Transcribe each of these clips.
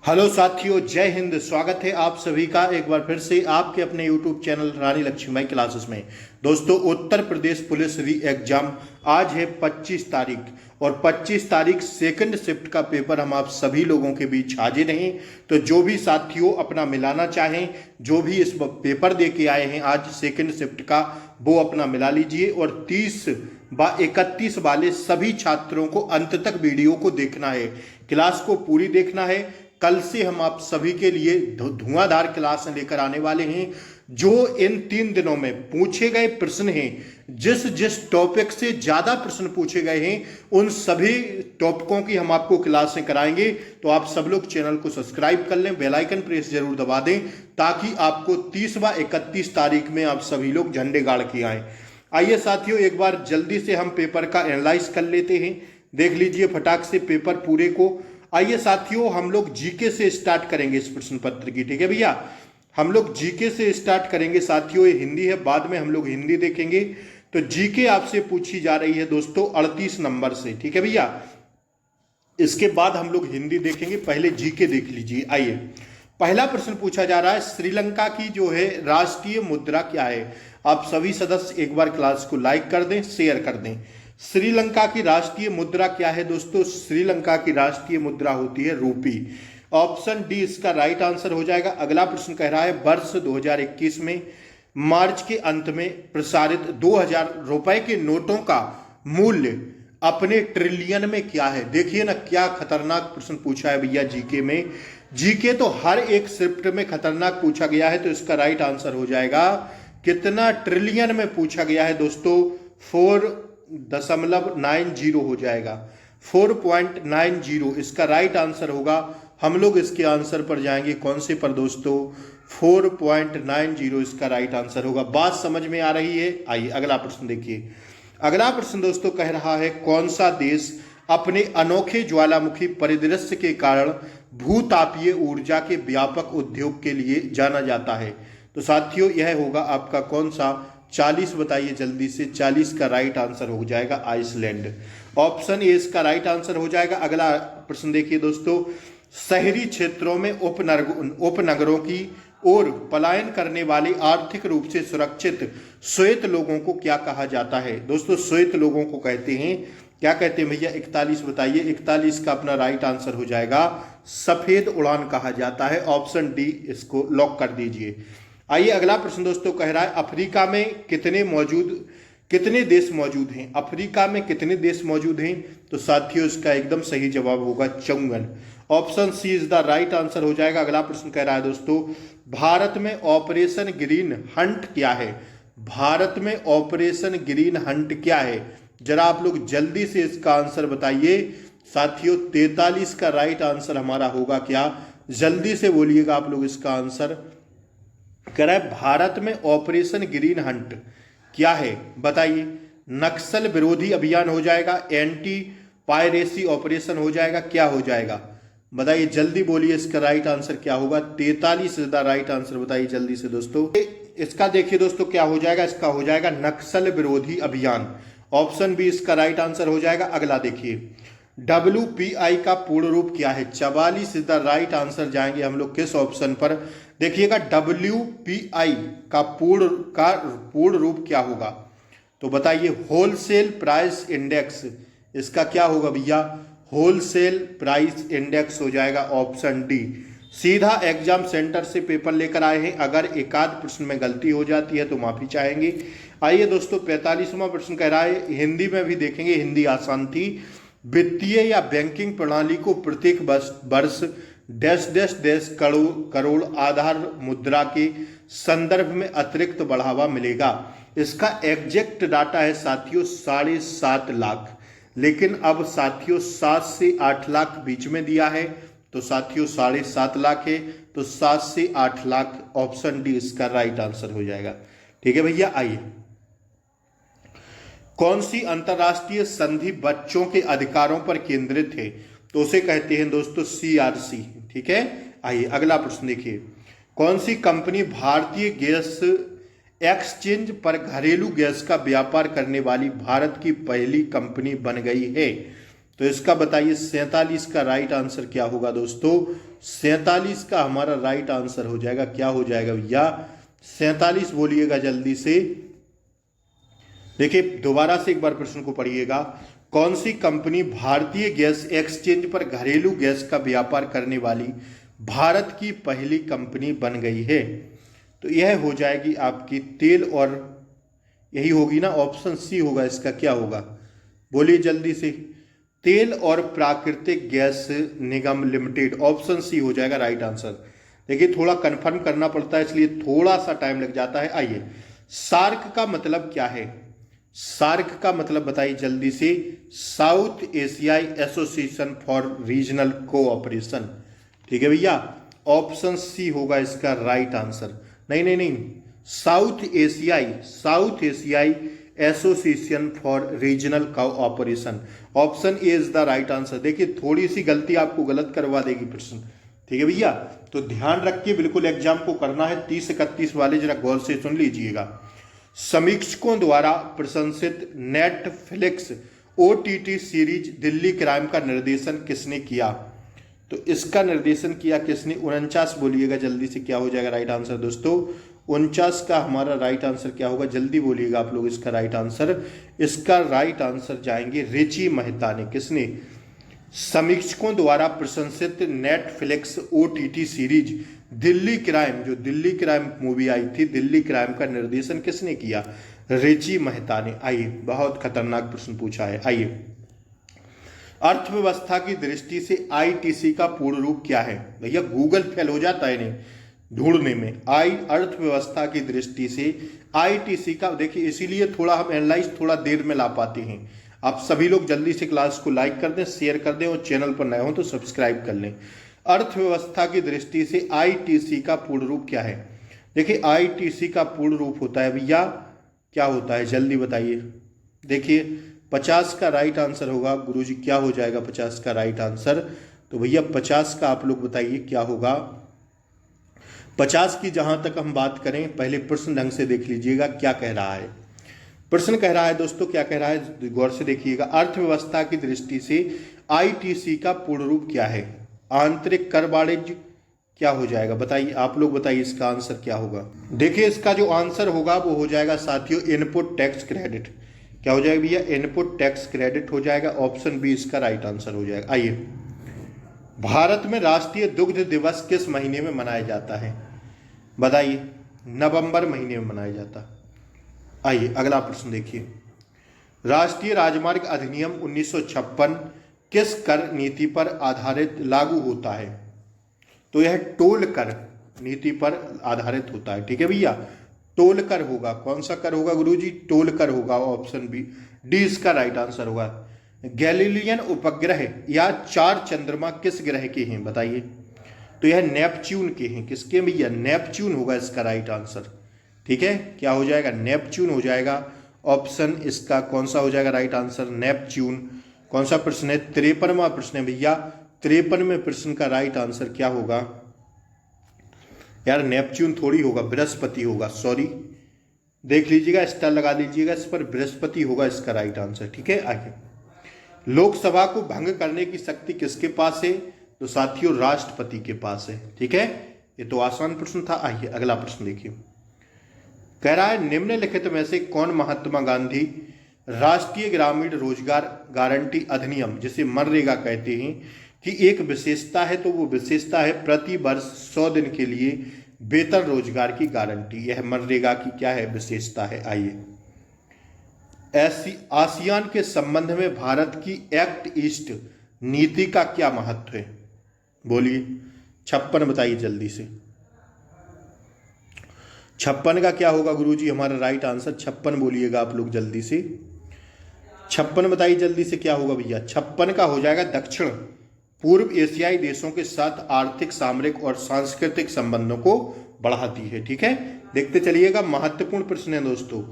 Hello साथियों, जय हिंद। स्वागत है आप सभी का एक बार फिर से आपके अपने यूट्यूब चैनल रानी लक्ष्मीबाई क्लासेस में। दोस्तों, उत्तर प्रदेश पुलिस री एग्जाम आज है 25 तारीख और 25 तारीख सेकंड शिफ्ट का पेपर हम आप सभी लोगों के बीच हाजिर हैं। तो जो भी साथियों अपना मिलाना चाहें, जो भी इस पेपर दे के आए हैं आज सेकंड शिफ्ट का, वो अपना मिला लीजिए। और 30/31 वाले सभी छात्रों को अंत तक वीडियो को देखना है, क्लास को पूरी देखना है। कल से हम आप सभी के लिए धुआंधार क्लास लेकर आने वाले हैं। जो इन 3 दिनों में पूछे गए प्रश्न हैं, जिस जिस टॉपिक से ज्यादा प्रश्न पूछे गए हैं, उन सभी टॉपिकों की हम आपको क्लासें कराएंगे। तो आप सब लोग चैनल को सब्सक्राइब कर लें, बेल आइकन प्रेस जरूर दबा दें, ताकि आपको 30/31 तारीख में आप सभी लोग झंडे गाड़ के आए। आइए साथियों, एक बार जल्दी से हम पेपर का एनालाइज कर लेते हैं। देख लीजिए फटाक से पेपर पूरे को। आइए साथियों, हम लोग जीके से स्टार्ट करेंगे इस प्रश्न पत्र की। ठीक है भैया, हम लोग जीके से स्टार्ट करेंगे साथियों। ये हिंदी है, बाद में हम लोग हिंदी देखेंगे। तो जीके आपसे पूछी जा रही है दोस्तों 38 नंबर से। ठीक है भैया, इसके बाद हम लोग हिंदी देखेंगे, पहले जीके देख लीजिए। आइए, पहला प्रश्न पूछा जा रहा है, श्रीलंका की जो है राष्ट्रीय मुद्रा क्या है। आप सभी सदस्य एक बार क्लास को लाइक कर दें, शेयर कर दें। श्रीलंका की राष्ट्रीय मुद्रा क्या है दोस्तों? श्रीलंका की राष्ट्रीय मुद्रा होती है रूपी। ऑप्शन डी इसका राइट आंसर हो जाएगा। अगला प्रश्न कह रहा है, वर्ष 2021 में मार्च के अंत में प्रसारित 2000 रुपए के नोटों का मूल्य अपने ट्रिलियन में क्या है। देखिए ना, क्या खतरनाक प्रश्न पूछा है भैया जीके में। जीके तो हर एक शिफ्ट में खतरनाक पूछा गया है। तो इसका राइट आंसर हो जाएगा, कितना ट्रिलियन में पूछा गया है दोस्तों? 4.90 हो जाएगा, 4.90 इसका राइट आंसर होगा। हम लोग इसके आंसर पर जाएंगे, कौन से पर दोस्तों? 4.90 इसका राइट आंसर होगा। बात समझ में आ रही है? आइए अगला प्रश्न देखिए। अगला प्रश्न दोस्तों कह रहा है, कौन सा देश अपने अनोखे ज्वालामुखी परिदृश्य के कारण भूतापीय ऊर्जा के व्यापक उद्योग के लिए जाना जाता है। तो साथियों यह होगा आपका कौन सा? 40 बताइए जल्दी से। 40 का राइट आंसर हो जाएगा आइसलैंड। ऑप्शन ए इसका राइट आंसर हो जाएगा। अगला प्रश्न देखिए दोस्तों, शहरी क्षेत्रों में उपनगरों की ओर पलायन करने वाले आर्थिक रूप से सुरक्षित श्वेत लोगों को क्या कहा जाता है? दोस्तों श्वेत लोगों को कहते हैं, क्या कहते हैं भैया? 41 बताइए। 41 का अपना राइट आंसर हो जाएगा सफेद उड़ान कहा जाता है। ऑप्शन डी इसको लॉक कर दीजिए। आइए अगला प्रश्न दोस्तों कह रहा है, अफ्रीका में कितने देश मौजूद हैं? अफ्रीका में कितने देश मौजूद हैं? तो साथियों इसका एकदम सही जवाब होगा 54। Option C is the right answer हो जाएगा। अगला प्रश्न कह रहा है दोस्तों, भारत में ऑपरेशन ग्रीन हंट क्या है? भारत में ऑपरेशन ग्रीन हंट क्या है? जरा आप लोग जल्दी से इसका आंसर बताइए साथियों। 43 का राइट आंसर हमारा होगा क्या? जल्दी से बोलिएगा आप लोग इसका आंसर। कह रहा है भारत में ऑपरेशन ग्रीन हंट क्या है, बताइए। नक्सल विरोधी अभियान हो जाएगा, एंटी पायरेसी ऑपरेशन हो जाएगा, क्या हो जाएगा बताइए? जल्दी बोलिए, इसका राइट आंसर क्या होगा? 43 इज द राइट आंसर। बताइए जल्दी से दोस्तों। इसका देखिए दोस्तों क्या हो जाएगा, इसका हो जाएगा नक्सल विरोधी अभियान। ऑप्शन बी इसका राइट आंसर हो जाएगा। अगला देखिए, WPI का पूर्ण रूप क्या है? 44 इज द राइट आंसर। जाएंगे हम लोग किस ऑप्शन पर? देखिएगा, WPI का पूर्ण रूप क्या होगा? तो बताइए, होलसेल प्राइस इंडेक्स। इसका क्या होगा भैया? होलसेल प्राइस इंडेक्स हो जाएगा। Option D. सीधा एग्जाम सेंटर से पेपर लेकर आए हैं, अगर एकाध प्रश्न में गलती हो जाती है तो माफी चाहेंगे। आइए दोस्तों, 45वां प्रश्न कह रहा है, हिंदी में भी देखेंगे, हिंदी आसान थी। वित्तीय या बैंकिंग प्रणाली को प्रत्येक वर्ष डैश डैश डैश करोड़ आधार मुद्रा के संदर्भ में अतिरिक्त बढ़ावा मिलेगा। इसका एग्जैक्ट डाटा है साथियों 7.5 लाख, लेकिन अब साथियों 7 से 8 लाख बीच में दिया है। तो साथियों 7.5 लाख है, तो 7 से 8 लाख। ऑप्शन डी इसका राइट आंसर हो जाएगा। ठीक है भैया, आइए। कौन सी अंतरराष्ट्रीय संधि बच्चों के अधिकारों पर केंद्रित है? तो उसे कहते हैं दोस्तों CRC। ठीक है, आइए अगला प्रश्न देखिए, कौन सी कंपनी भारतीय गैस एक्सचेंज पर घरेलू गैस का व्यापार करने वाली भारत की पहली कंपनी बन गई है? तो इसका बताइए 47 का राइट आंसर क्या होगा दोस्तों? 47 का हमारा राइट आंसर हो जाएगा, क्या हो जाएगा भैया? 47 बोलिएगा जल्दी से। देखिए दोबारा से एक बार प्रश्न को पढ़िएगा। कौन सी कंपनी भारतीय गैस एक्सचेंज पर घरेलू गैस का व्यापार करने वाली भारत की पहली कंपनी बन गई है? तो यह हो जाएगी आपकी तेल और, यही होगी ना, ऑप्शन सी होगा इसका, क्या होगा बोलिए जल्दी से? तेल और प्राकृतिक गैस निगम लिमिटेड, ऑप्शन सी हो जाएगा राइट आंसर। देखिए थोड़ा कंफर्म करना पड़ता है इसलिए थोड़ा सा टाइम लग जाता है। आइए, सार्क का मतलब क्या है? सार्क का मतलब बताइए जल्दी से। साउथ एशियाई एसोसिएशन फॉर रीजनल कोऑपरेशन, ठीक है भैया, ऑप्शन सी होगा इसका राइट आंसर। नहीं नहीं नहीं, साउथ एशियाई association for regional cooperation, option A is the right answer. देखिए थोड़ी सी गलती आपको गलत करवा देगी प्रश्न, ठीक है भैया, तो ध्यान रख के बिल्कुल एग्जाम को करना है। 30-31 वाले जरा गौर से सुन लीजिएगा। समीक्षकों द्वारा प्रशंसित Netflix OTT series Delhi crime का निर्देशन किसने किया? तो इसका निर्देशन किया किसने? 49 बोलिएगा जल्दी से, क्या हो जाएगा राइट आंसर दोस्तों? 49 का हमारा राइट आंसर क्या होगा? जल्दी बोलिएगा आप लोग इसका राइट आंसर। इसका राइट आंसर जाएंगे रिची मेहता ने। किसने? समीक्षकों द्वारा प्रशंसित Netflix OTT series Delhi crime, जो दिल्ली क्राइम मूवी आई थी, दिल्ली क्राइम का निर्देशन किसने किया? रिची मेहता ने। आइए, बहुत खतरनाक प्रश्न पूछा है। आइए, अर्थव्यवस्था की दृष्टि से ITC का पूर्ण रूप क्या है? भैया गूगल फेल हो जाता है नहीं ढूंढने में। अर्थव्यवस्था की दृष्टि से ITC का, देखिए इसीलिए थोड़ा हम एनालाइज थोड़ा देर में ला पाते हैं। आप सभी लोग जल्दी से क्लास को लाइक कर दें, शेयर कर दें, और चैनल पर नए हो तो सब्सक्राइब कर लें। अर्थव्यवस्था की दृष्टि से ITC का पूर्ण रूप क्या है? देखिए ITC का पूर्ण रूप होता है भैया, क्या होता है जल्दी बताइए। देखिए 50 का राइट आंसर होगा गुरुजी, क्या हो जाएगा 50 का राइट आंसर? तो भैया 50 का आप लोग बताइए क्या होगा? 50 की जहां तक हम बात करें, पहले प्रश्न ढंग से देख लीजिएगा क्या कह रहा है। प्रश्न कह रहा है दोस्तों, क्या कह रहा है गौर से देखिएगा। अर्थव्यवस्था की दृष्टि से ITC का पूर्ण रूप क्या है? आंतरिक कर वाणिज्य, क्या हो जाएगा बताइए, आप लोग बताइए इसका आंसर क्या होगा? देखिए इसका जो आंसर होगा वो हो जाएगा साथियों इनपुट टैक्स क्रेडिट। क्या हो जाएगा भैया? इनपुट टैक्स क्रेडिट हो जाएगा, ऑप्शन बी इसका राइट आंसर हो जाएगा। आइए, भारत में राष्ट्रीय दुग्ध दिवस किस महीने में मनाया जाता है? बताइए। नवंबर महीने में मनाया जाता। आइए अगला प्रश्न देखिए। राष्ट्रीय राजमार्ग अधिनियम 1956 किस कर नीति पर आधारित लागू होता है? तो यह टोल कर नीति पर आधारित होता है, ठीक है भैया, टोल कर होगा। कौन सा कर होगा गुरुजी? टोल कर होगा, ऑप्शन बी, डी इसका राइट आंसर होगा। गैलीलियन उपग्रह या 4 चंद्रमा किस ग्रह के हैं बताइए? तो यह नेपच्यून के हैं। किसके भैया? नेपच्यून होगा इसका राइट आंसर, ठीक है, क्या हो जाएगा? नेपच्यून हो जाएगा। ऑप्शन इसका कौन सा हो जाएगा राइट आंसर? नेपच्यून। कौन सा प्रश्न है? 53वां प्रश्न है भैया। 53वें प्रश्न का राइट आंसर क्या होगा? यार नेपच्यून थोड़ी होगा, बृहस्पति होगा, सॉरी, देख लीजिएगा, स्टार लगा लीजिएगा इस पर, बृहस्पति होगा इसका राइट आंसर, ठीक है। आगे, लोकसभा को भंग करने की शक्ति किसके पास है? तो साथियों राष्ट्रपति के पास है, ठीक है। ये तो आसान प्रश्न था। आइए अगला प्रश्न देखिए। कह रहा है निम्नलिखित में से कौन महात्मा गांधी राष्ट्रीय ग्रामीण रोजगार गारंटी अधिनियम, जिसे मनरेगा कहते हैं, की एक विशेषता है? तो वो विशेषता है प्रति वर्ष 100 दिन के लिए वेतन रोजगार की गारंटी। यह मनरेगा की क्या है? विशेषता है। आइए, आसियान के संबंध में भारत की एक्ट ईस्ट नीति का क्या महत्व है? बोलिए। 56 बताइए जल्दी से। 56 का क्या होगा गुरुजी? हमारा राइट आंसर 56 बोलिएगा आप लोग जल्दी से। 56 बताइए जल्दी से, क्या होगा भैया? 56 का हो जाएगा दक्षिण पूर्व एशियाई देशों के साथ आर्थिक, सामरिक और सांस्कृतिक संबंधों को बढ़ाती है, ठीक है। देखते चलिएगा, महत्वपूर्ण प्रश्न है दोस्तों,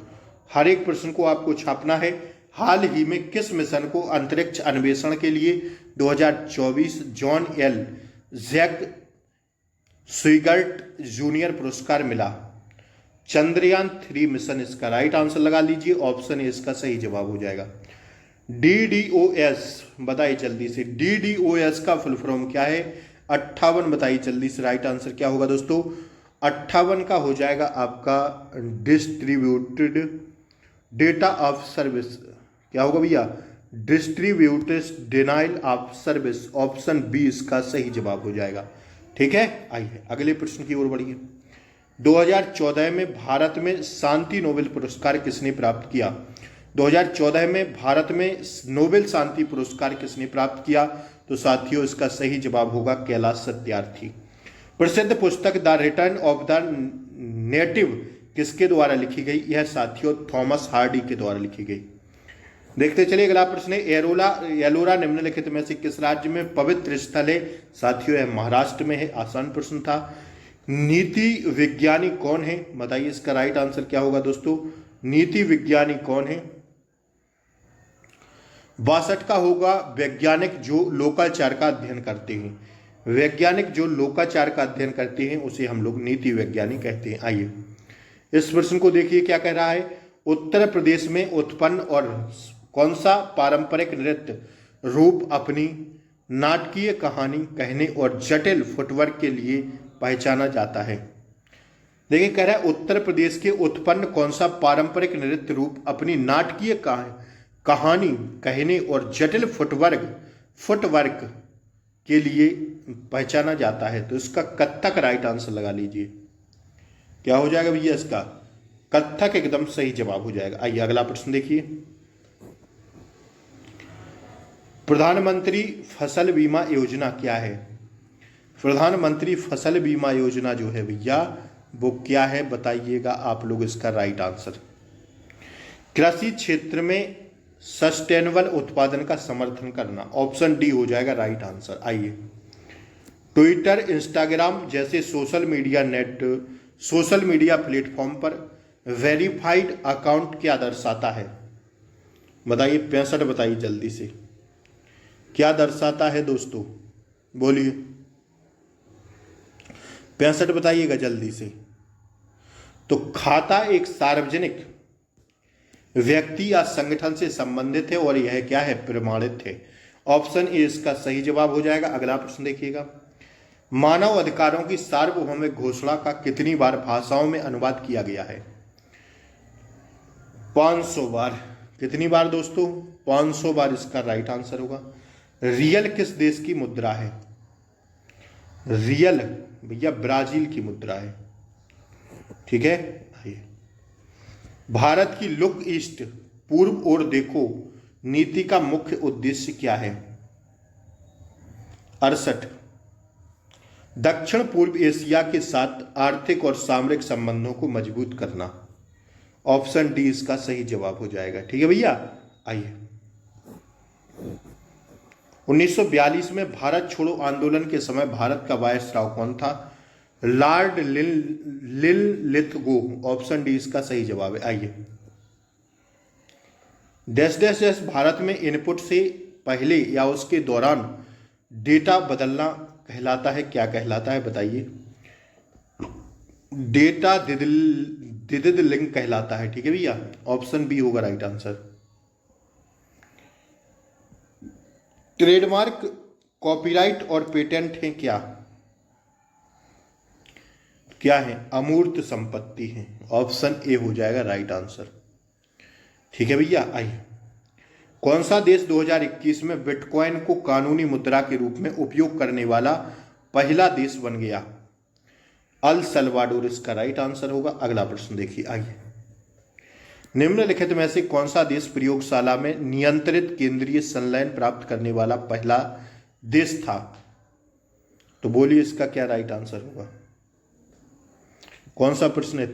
हर एक प्रश्न को आपको छापना है। हाल ही में किस मिशन को अंतरिक्ष अन्वेषण के लिए 2024 जॉन एल जैक स्विगर्ट जूनियर पुरस्कार मिला? चंद्रयान 3 मिशन इसका राइट आंसर लगा लीजिए, ऑप्शन ए इसका सही जवाब हो जाएगा। DDoS बताइए जल्दी से, DDoS का फुल फॉर्म क्या है? 58 बताइए जल्दी से, राइट आंसर क्या होगा दोस्तों? 58 का हो जाएगा आपका डिस्ट्रीब्यूटेड डेटा ऑफ सर्विस। क्या होगा भैया? Distributed denial of service, option B इसका सही जवाब हो जाएगा। ठीक है, आइए अगले प्रश्न की ओर बढ़िए। 2014 में भारत में शांति नोबेल पुरस्कार किसने प्राप्त किया? 2014 में भारत में नोबेल शांति पुरस्कार किसने प्राप्त किया? तो साथियों इसका सही जवाब होगा कैलाश सत्यार्थी। प्रसिद्ध पुस्तक the return of the native किसके द्वारा लिखी गई? यह साथियों थॉमस हार्डी के द्वारा लिखी गई। देखते चलिए अगला प्रश्न है, एलोरा निम्नलिखित में से किस राज्य में पवित्र स्थल है? साथियों यह महाराष्ट्र में है, आसान प्रश्न था। नीति विज्ञानी कौन है? बताइए इसका राइट आंसर क्या होगा दोस्तों? नीति विज्ञानी कौन है? 62 का होगा वैज्ञानिक जो लोकाचार का अध्ययन करते हैं। वैज्ञानिक जो लोकाचार का अध्ययन करते हैं उसे हम लोग नीति वैज्ञानिक कहते हैं। आइए इस प्रश्न को देखिए क्या कह रहा है। उत्तर प्रदेश में उत्पन्न और कौन सा पारंपरिक नृत्य रूप अपनी नाटकीय कहानी कहने और जटिल फुटवर्क के लिए पहचाना जाता है? देखिए कह रहा है उत्तर प्रदेश के उत्पन्न कौन सा पारंपरिक नृत्य रूप अपनी नाटकीय कहानी कहने और जटिल फुटवर्क के लिए पहचाना जाता है? तो इसका कथक राइट आंसर लगा लीजिए। क्या हो जाएगा भैया? इसका कथक एकदम सही जवाब हो जाएगा। आइए अगला प्रश्न देखिए। प्रधानमंत्री फसल बीमा योजना क्या है? प्रधानमंत्री फसल बीमा योजना जो है भैया वो क्या है बताइएगा आप लोग इसका राइट आंसर। कृषि क्षेत्र में सस्टेनेबल उत्पादन का समर्थन करना, ऑप्शन डी हो जाएगा राइट आंसर। आइए ट्विटर इंस्टाग्राम जैसे सोशल मीडिया प्लेटफॉर्म पर वेरीफाइड अकाउंट क्या दर्शाता है? बताइए 65 बताइए जल्दी से, क्या दर्शाता है दोस्तों? बोलिए 65 बताइएगा जल्दी से। तो खाता एक सार्वजनिक व्यक्ति या संगठन से संबंधित है और यह क्या है? प्रमाणित है। ऑप्शन ए इसका सही जवाब हो जाएगा। अगला प्रश्न देखिएगा। मानव अधिकारों की सार्वभौमिक घोषणा का कितनी बार भाषाओं में अनुवाद किया गया है? 500 बार। कितनी बार दोस्तों? 500 बार इसका राइट आंसर होगा। रियल किस देश की मुद्रा है? रियल भैया ब्राजील की मुद्रा है। ठीक है, आइए भारत की लुक ईस्ट पूर्व ओर देखो नीति का मुख्य उद्देश्य क्या है? 68 दक्षिण पूर्व एशिया के साथ आर्थिक और सामरिक संबंधों को मजबूत करना, ऑप्शन डी इसका सही जवाब हो जाएगा। ठीक है भैया, आइए 1942 में भारत छोड़ो आंदोलन के समय भारत का वायसराय कौन था? लॉर्ड लिनलिथगो, ऑप्शन डी इसका सही जवाब है। आइए डैश डैश डैश भारत में इनपुट से पहले या उसके दौरान डेटा बदलना कहलाता है, क्या कहलाता है बताइए? डेटा डिडलिंग कहलाता है। ठीक है भैया, ऑप्शन बी होगा राइट आंसर। ट्रेडमार्क, कॉपीराइट और पेटेंट हैं क्या? क्या है? अमूर्त संपत्ति है, ऑप्शन ए हो जाएगा राइट आंसर। ठीक है भैया, आइए कौन सा देश 2021 में बिटकॉइन को कानूनी मुद्रा के रूप में उपयोग करने वाला पहला देश बन गया? अल सल्वाडोर इसका राइट आंसर होगा। अगला प्रश्न देखिए, आइए निम्नलिखित में से कौन सा देश प्रयोगशाला में नियंत्रित केंद्रीय संलयन प्राप्त करने वाला पहला देश था? तो बोलिए इसका क्या राइट आंसर होगा? कौन सा प्रश्न है?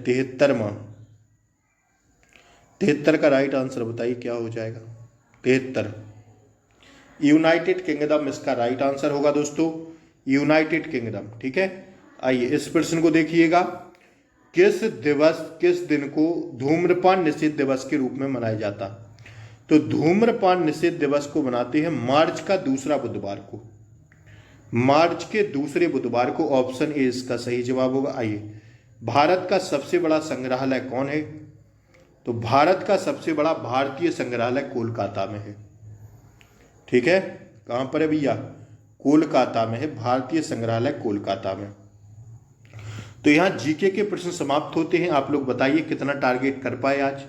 73 का राइट आंसर बताइए क्या हो जाएगा? 73 यूनाइटेड किंगडम इसका राइट आंसर होगा दोस्तों, यूनाइटेड किंगडम। ठीक है, आइए इस प्रश्न को देखिएगा। किस दिन को धूम्रपान निषेध दिवस के रूप में मनाया जाता? तो धूम्रपान निषेध दिवस को मनाते हैं मार्च का दूसरा बुधवार को, मार्च के दूसरे बुधवार को, ऑप्शन ए इसका सही जवाब होगा। आइए भारत का सबसे बड़ा संग्रहालय कौन है? तो भारत का सबसे बड़ा भारतीय संग्रहालय कोलकाता में है। ठीक है, कहाँ पर है भैया, कोलकाता में है, भारतीय संग्रहालय कोलकाता में। तो यहाँ जीके के प्रश्न समाप्त होते हैं। आप लोग बताइए कितना टारगेट कर पाए आज।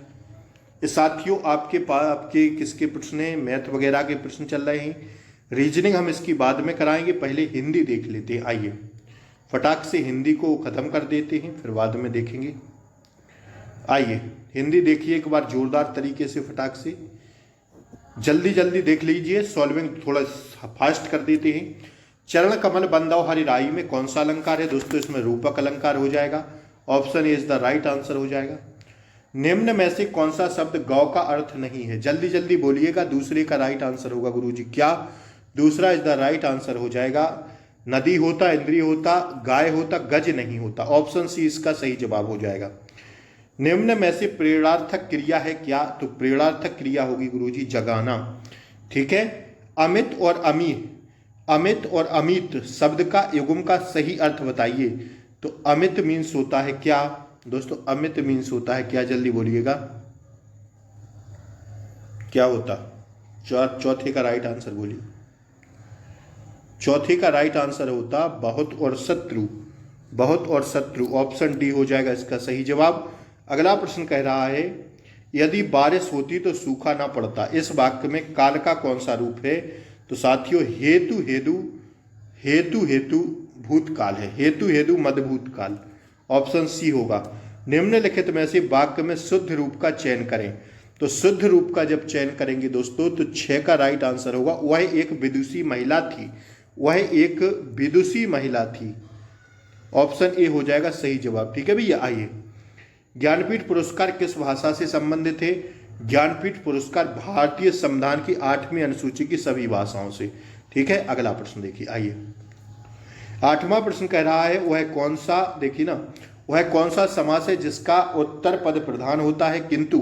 इस साथियों आपके पास आपके किसके प्रश्न हैं, मैथ वगैरह के प्रश्न चल रहे हैं। रीजनिंग हम इसकी बाद में कराएंगे, पहले हिंदी देख लेते हैं। आइए फटाक से हिंदी को खत्म कर देते हैं, फिर बाद में देखेंगे। आइए हिंदी देखिए एक बार जोरदार तरीके से, फटाक से जल्दी जल्दी देख लीजिए। सॉल्विंग थोड़ा फास्ट कर देते हैं। चरण कमल बंदाओ हरि राई में कौन सा अलंकार है दोस्तों, इसमें रूपक अलंकार हो जाएगा। Option A is the right answer हो जाएगा। निम्न में से कौन सा शब्द गौ का अर्थ नहीं है, जल्दी जल्दी बोलिएगा। दूसरे का राइट आंसर होगा गुरुजी, क्या दूसरा इज द राइट आंसर हो जाएगा। नदी होता, इंद्रिय होता, गाय होता, गज नहीं होता। ऑप्शन सी इसका सही जवाब हो जाएगा। निम्न में से प्रेरणार्थक क्रिया है क्या, तो प्रेरणार्थक क्रिया होगी गुरुजी जगाना। ठीक है, अमित और अमित और अमित शब्द का युग्म का सही अर्थ बताइए। तो अमित मीन्स होता है क्या दोस्तों, अमित मीन्स होता है क्या, जल्दी बोलिएगा क्या होता। चौथे का राइट आंसर बोलिए। चौथे का राइट आंसर होता बहुत और शत्रु, बहुत और शत्रु। ऑप्शन डी हो जाएगा इसका सही जवाब। अगला प्रश्न कह रहा है यदि बारिश होती तो सूखा ना पड़ता, इस वाक्य में काल का कौन सा रूप है। तो साथियों हेतु हेतु हेतु हेतु भूतकाल है, हेतु हेतु मध्यभूतकाल। ऑप्शन सी होगा। निम्नलिखित में से वाक्य में शुद्ध रूप का चयन करें। तो शुद्ध रूप का जब चयन करेंगे दोस्तों तो 6 का राइट आंसर होगा। वह एक विदुषी महिला थी, वह एक विदुषी महिला थी। ऑप्शन ए हो जाएगा सही जवाब। ठीक है भैया, आइए ज्ञानपीठ पुरस्कार किस भाषा से संबंधित है। ज्ञानपीठ पुरस्कार भारतीय संविधान की 8वीं अनुसूची की सभी भाषाओं से। ठीक है, अगला प्रश्न देखिए। आइए 8वां प्रश्न कह रहा है वह कौन सा, देखिए ना, वह कौन सा समास है जिसका उत्तर पद प्रधान होता है किंतु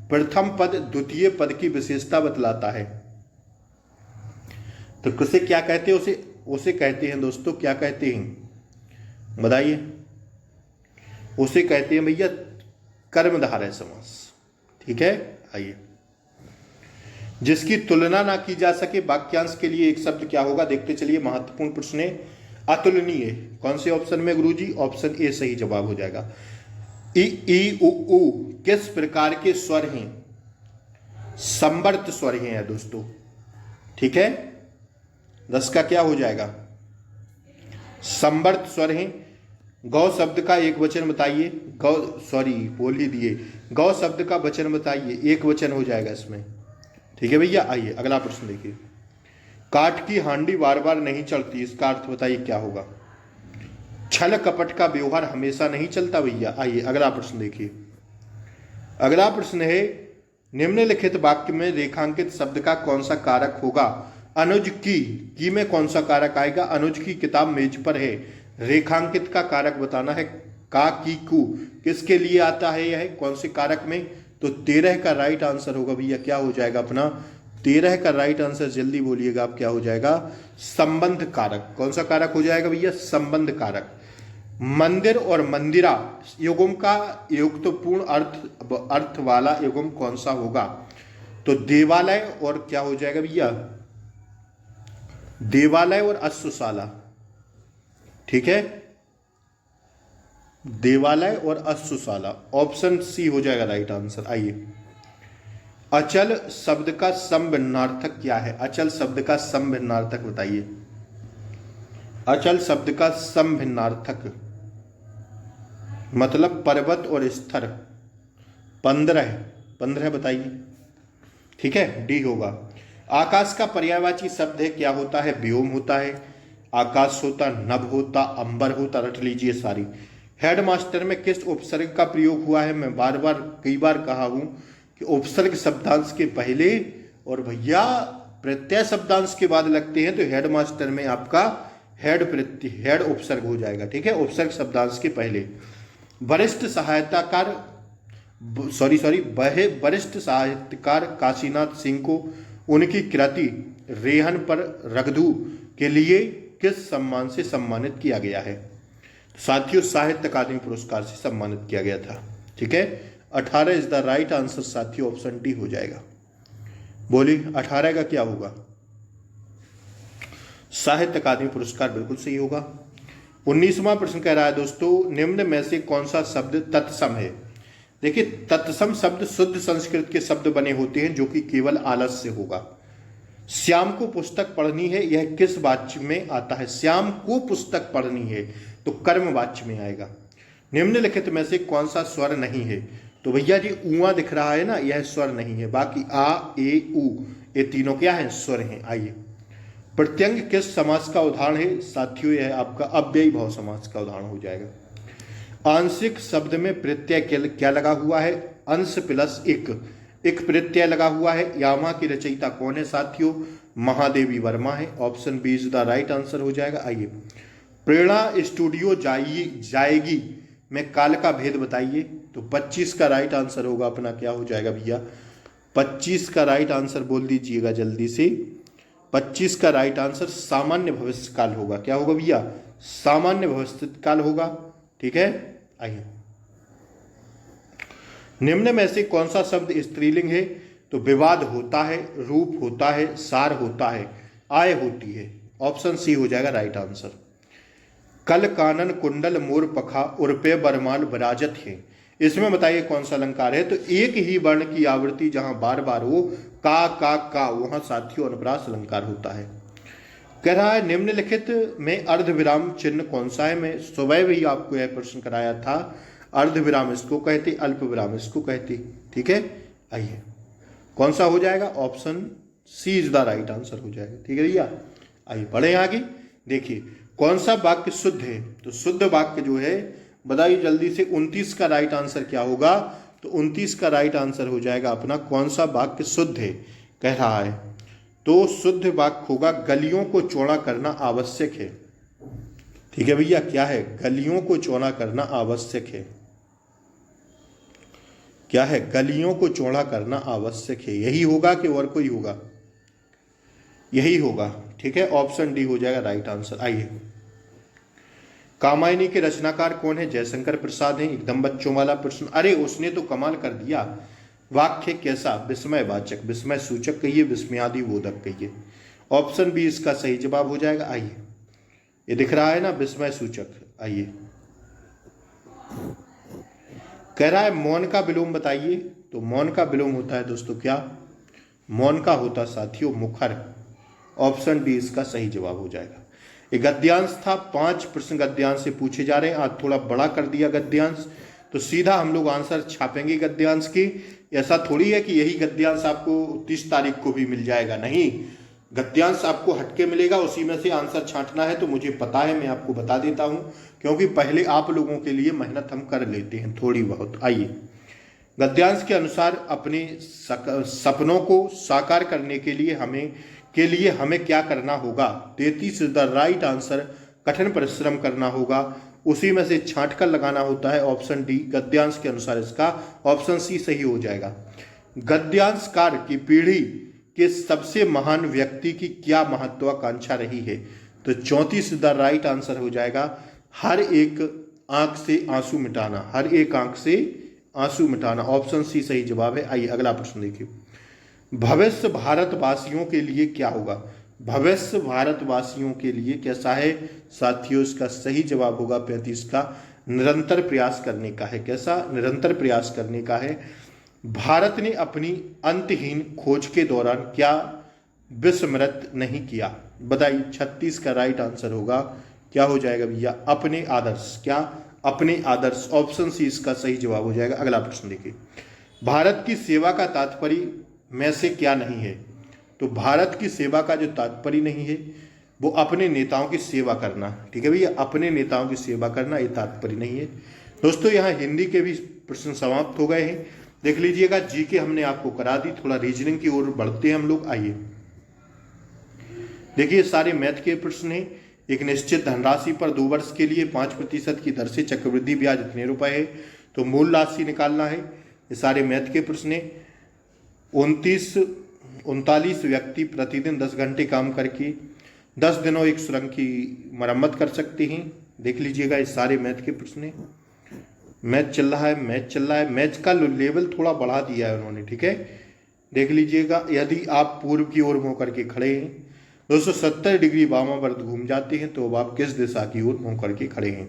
प्रथम पद द्वितीय पद की विशेषता बतलाता है। तो किसे क्या कहते हैं, उसे कहते हैं दोस्तों, क्या कहते हैं बताइए। उसे कहते हैं भैया कर्मधारय समास। ठीक है, आइए जिसकी तुलना ना की जा सके, वाक्यांश के लिए एक शब्द क्या होगा देखते चलिए। महत्वपूर्ण प्रश्न है, अतुलनीय। कौन से ऑप्शन में गुरुजी, ऑप्शन ए सही जवाब हो जाएगा। ई ई उ किस प्रकार के स्वर हैं, संवर्त स्वर हैं दोस्तों। ठीक है, 10 का क्या हो जाएगा, संवर्त स्वर हैं। गौ शब्द का एक वचन बताइए, बोल ही दिए। गौ शब्द का वचन बताइए, एक वचन हो जाएगा इसमें। ठीक है भैया, आइए अगला प्रश्न देखिए। काठ की हांडी बार बार नहीं चलती, इसका अर्थ बताइए क्या होगा। छल कपट का व्यवहार हमेशा नहीं चलता भैया। आइए अगला प्रश्न देखिए। अगला प्रश्न है निम्नलिखित वाक्य में रेखांकित शब्द का कौन सा कारक होगा। अनुज की में कौन सा कारक आएगा। अनुज की किताब मेज पर है, रेखांकित का कारक बताना है। का की कु किसके लिए आता है, यह कौन से कारक में। तो 13 का राइट आंसर होगा भैया, क्या हो जाएगा अपना 13 का राइट आंसर, जल्दी बोलिएगा आप, क्या हो जाएगा, संबंध कारक। कौन सा कारक हो जाएगा भैया, संबंध कारक। मंदिर और मंदिरा युग्म का युक्तपूर्ण अर्थ वाला युग्म कौन सा होगा। तो देवालय और क्या हो जाएगा भैया, देवालय और अश्वशाला। ठीक है, देवालय और अश्वशाला। ऑप्शन सी हो जाएगा राइट आंसर। आइए अचल शब्द का समभिन्नार्थक क्या है। अचल शब्द का समभिन्नार्थक बताइए। अचल शब्द का समभिन्नार्थक मतलब पर्वत और स्तर। 15 बताइए। ठीक है, डी होगा। आकाश का पर्यायवाची शब्द है, क्या होता है, व्योम होता है। आकाश होता, नभ होता, अंबर होता, रट लीजिए सारी। हेडमास्टर में किस उपसर्ग का प्रयोग हुआ है। मैं कई बार कहा हूं कि उपसर्ग शब्दांश के पहले और भैया प्रत्यय शब्दांश के बाद लगते हैं। तो हेडमास्टर में आपका हेड उपसर्ग हो जाएगा। ठीक है, उपसर्ग शब्दांश के पहले। वरिष्ठ साहित्यकार काशीनाथ सिंह को उनकी कृति रेहन पर रगधू के लिए किस सम्मान से सम्मानित किया गया है। साथियों साहित्य अकादमी पुरस्कार से सम्मानित किया गया था। ठीक है, 18 इज द राइट आंसर साथियों, ऑप्शन डी हो जाएगा। बोलिए 18 का क्या होगा, साहित्य अकादमी पुरस्कार बिल्कुल सही होगा। 19वां प्रश्न कह रहा है दोस्तों, निम्न में से कौन सा शब्द तत्सम है? देखिए, तत्सम शब्द शुद्ध संस्कृत के शब्द बने होते हैं जो कि केवल आलस से होगा। श्याम को पुस्तक पढ़नी है, यह किस वाच्य में आता है? श्याम को पुस्तक पढ़नी है तो कर्म वाच्य में आएगा। निम्नलिखित में से कौन सा स्वर नहीं है? तो भैया जी ऊआ दिख रहा है ना, यह स्वर नहीं है। बाकी आ, ए, उ ये तीनों क्या है? स्वर हैं। आइए, प्रत्यंग किस समास का उदाहरण है? साथियों यह आपका अव्ययी भाव समास का उदाहरण हो जाएगा। आंशिक शब्द में प्रत्यय क्या लगा हुआ है? अंश प्लस एक प्रत्यय लगा हुआ है। यामा की रचयिता कौन है साथियों? महादेवी वर्मा है। Option B is the right answer हो जाएगा। आइए, प्रेरणा स्टूडियो जाएगी में काल का भेद बताइए। तो 25 का राइट आंसर होगा अपना, क्या हो जाएगा भैया? 25 का राइट आंसर बोल दीजिएगा जल्दी से। 25 का राइट आंसर सामान्य भविष्य काल होगा। क्या होगा भैया? सामान्य भविष्य काल होगा। ठीक है, आइए, निम्न में से कौन सा शब्द स्त्रीलिंग है? तो विवाद होता है, रूप होता है, सार होता है, आय होती है। ऑप्शन सी हो जाएगा राइट आंसर। कल कानन कुंडल मोर पखा उर्पे बरमान विराजत है, इसमें बताइए कौन सा अलंकार है? तो एक ही वर्ण की आवृत्ति जहां बार बार हो, का वहां साथियों अनुप्रास अलंकार होता है। कह रहा है निम्नलिखित में अर्धविराम चिन्ह कौन सा है? मैं सुबह भी आपको यह प्रश्न कराया था। अर्धविराम इसको कहते, अल्प विराम इसको कहते। ठीक है, आइए, कौन सा हो जाएगा? Option C is the right answer हो जाएगा। ठीक है भैया, आइए बढ़े आगे। देखिए, कौन सा वाक्य शुद्ध है? तो शुद्ध वाक्य जो है बताइए जल्दी से। 29 का राइट आंसर क्या होगा? तो 29 का राइट आंसर हो जाएगा अपना, कौन सा वाक्य शुद्ध है कह रहा है? तो शुद्ध वाक्य होगा गलियों को चौड़ा करना आवश्यक है। ठीक है भैया, क्या है? गलियों को चौड़ा करना आवश्यक है। क्या है? गलियों को चौड़ा करना आवश्यक है। यही होगा कि और कोई होगा? यही होगा। ठीक है, ऑप्शन डी हो जाएगा राइट आंसर। आइए, कामायनी के रचनाकार कौन है? जयशंकर प्रसाद हैं। एकदम बच्चों वाला प्रश्न। अरे उसने तो कमाल कर दिया। वाक्य कैसा? विस्मय वाचक, विस्मय सूचक कहिए, विस्मयादि बोधक कहिए। ऑप्शन बी इसका सही जवाब हो जाएगा। आइए, ये दिख रहा है ना, विस्मय सूचक। आइए, कह रहा है मौन का विलोम बताइए। तो मौन का विलोम होता है दोस्तों क्या? मौन का होता साथियों मुखर। ऑप्शन डी इसका सही जवाब हो जाएगा। ये गद्यांश था। 5 प्रश्न गद्यांश से पूछे जा रहे हैं। आज थोड़ा बड़ा कर दिया गद्यांश, तो सीधा हम लोग आंसर छापेंगे गद्यांश की। ऐसा थोड़ी है कि यही गद्यांश आपको 30 तारीख को भी मिल जाएगा, नहीं। गद्यांश आपको हटके मिलेगा, उसी में से आंसर छांटना है। तो मुझे पता है, मैं आपको बता देता हूं, क्योंकि पहले आप लोगों के लिए मेहनत हम कर लेते हैं थोड़ी बहुत। आइए, गद्यांश के अनुसार अपने सपनों को साकार करने के लिए हमें क्या करना होगा? 33 इज द राइट आंसर। कठिन परिश्रम करना होगा, उसी में से छांट कर लगाना होता है। ऑप्शन डी गद्यांश के अनुसार इसका ऑप्शन सी सही हो जाएगा। गद्यांशकार की पीढ़ी के सबसे महान व्यक्ति की क्या महत्वाकांक्षा रही है? तो 34 द राइट आंसर हो जाएगा। हर एक आंख से आंसू मिटाना, हर एक आंख से आंसू मिटाना। ऑप्शन सी सही जवाब है। आइए अगला प्रश्न देखिए, भविष्य भारतवासियों के लिए क्या होगा? भविष्य भारतवासियों के लिए कैसा है साथियों? इसका सही जवाब होगा 35 का, निरंतर प्रयास करने का है। कैसा? निरंतर प्रयास करने का है। भारत ने अपनी अंतहीन खोज के दौरान क्या विस्मृत नहीं किया? बताइए, 36 का राइट आंसर होगा। क्या हो जाएगा भैया? अपने आदर्श। क्या? अपने आदर्श। ऑप्शन सी इसका सही जवाब हो जाएगा। अगला प्रश्न देखिए, भारत की सेवा का तात्पर्य में से क्या नहीं है? तो भारत की सेवा का जो तात्पर्य नहीं है वो अपने नेताओं की सेवा करना। ठीक है भैया, अपने नेताओं की सेवा करना ये तात्पर्य नहीं है। दोस्तों यहाँ हिंदी के भी प्रश्न समाप्त हो गए हैं, देख लीजिएगा। जीके हमने आपको करा दी, थोड़ा रीजनिंग की ओर बढ़ते हैं हम लोग। आइए देखिए, सारे मैथ के प्रश्न हैं। एक निश्चित धनराशि पर 2 वर्ष के लिए 5% की दर से चक्रवृद्धि ब्याज इतने रुपए है, तो मूल राशि निकालना है। ये सारे मैथ के प्रश्न हैं। 39 व्यक्ति प्रतिदिन 10 घंटे काम करके 10 दिनों एक सुरंग की मरम्मत कर सकते हैं। देख लीजिएगा, ये सारे मैथ के प्रश्न हैं। मैच चल रहा है। मैच का लेवल थोड़ा बढ़ा दिया है उन्होंने। ठीक है, देख लीजिएगा। यदि आप पूर्व की ओर मुंह करके खड़े हैं, दोस्तों 70 डिग्री वामावर्त घूम जाते हैं तो अब आप किस दिशा की ओर मुंह करके खड़े हैं।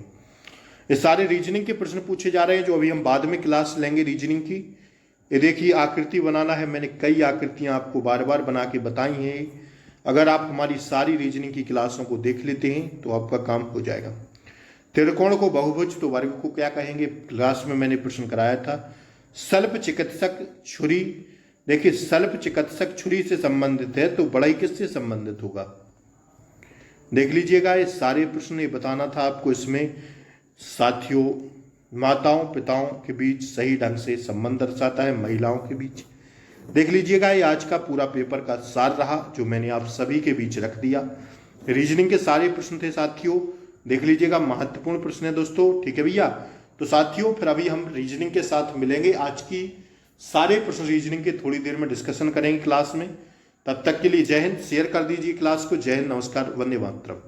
ये सारे रीजनिंग के प्रश्न पूछे जा रहे हैं जो अभी हम बाद में क्लास लेंगे रीजनिंग की। ये देखिए आकृति बनाना है, मैंने कई आकृतियां आपको बार बार बना के बताई हैं। अगर आप हमारी सारी रीजनिंग की क्लासों को देख लेते हैं तो आपका काम हो जाएगा। त्रिकोण को बहुभुज तो वर्ग को क्या कहेंगे, क्लास में मैंने प्रश्न कराया था। शल्प चिकित्सक छुरी, देखिए शल्प चिकित्सक छुरी से संबंधित है तो बढ़ई किससे संबंधित होगा, देख लीजिएगा। ये सारे प्रश्न ये बताना था आपको इसमें साथियों। माताओं पिताओं के बीच सही ढंग से संबंध दर्शाता है, महिलाओं के बीच। देख लीजिएगा ये आज का पूरा पेपर का सार रहा जो मैंने आप सभी के बीच रख दिया। रीजनिंग के सारे प्रश्न थे साथियों, देख लीजिएगा महत्वपूर्ण प्रश्न है दोस्तों, ठीक है भैया। तो साथियों फिर अभी हम रीजनिंग के साथ मिलेंगे, आज की सारे प्रश्न रीजनिंग के थोड़ी देर में डिस्कशन करेंगे क्लास में। तब तक के लिए जय हिंद, शेयर कर दीजिए क्लास को। जय हिंद, नमस्कार, वंदे मातरम।